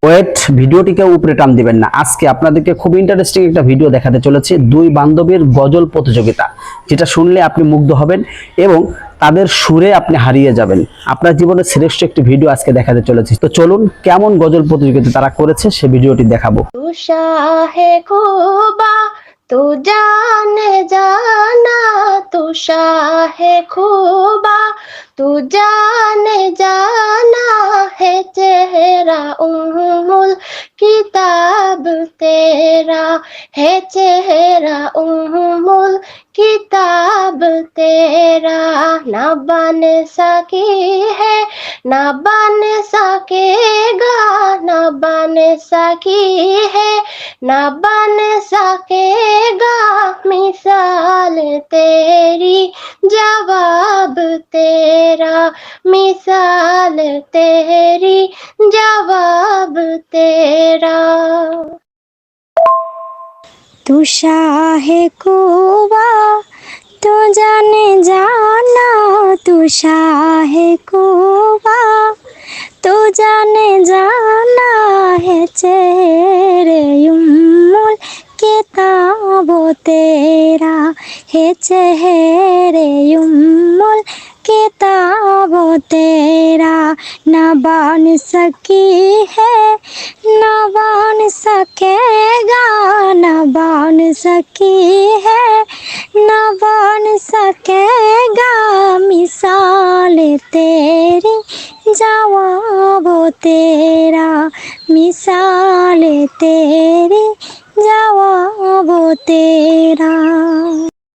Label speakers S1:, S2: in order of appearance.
S1: Wait, ভিডিওটিকে উপরে টান দিবেন না। আজকে আপনাদেরকে খুব ইন্টারেস্টিং একটা ভিডিও দেখাতে চলেছি, দুই বান্ধবীর গজল প্রতিযোগিতা, যেটা শুনলে আপনি মুগ্ধ হবেন এবং তাদের সুরে আপনি হারিয়ে যাবেন। আপনার জীবনের শ্রেষ্ঠ একটি ভিডিও আজকে দেখাতে চলেছি। তো চলুন, কেমন গজল প্রতিযোগিতা তারা করেছে সে ভিডিওটি দেখাবো।
S2: শাহে খুবা তু জানে জানা, তু শাহে খুবা তু জানে জানা, है चेहरा उम्मुल किताब तेरा, है चेहरा उम्मुल किताब तेरा, ना बन सकी है ना बन सकेगा, ना बन सकी है ना बन सकेगा, मिसाल तेरी जवाब तेरा, मिसाल तेरी जवाब तेरा।
S3: तू शाहे कुबा तू जाने जाना, तू शाहे कुबा तू जाने जाना, है चेहरे उम्मुल किताब तेरा, है चेहरे उम्मुल किताब तेरा, न बन सकी है न बन सकेगा, न बन सकी है न बन सकेगा, मिसाल तेरी जवाब तेरा, मिसाल तेरी जवाब तेरा।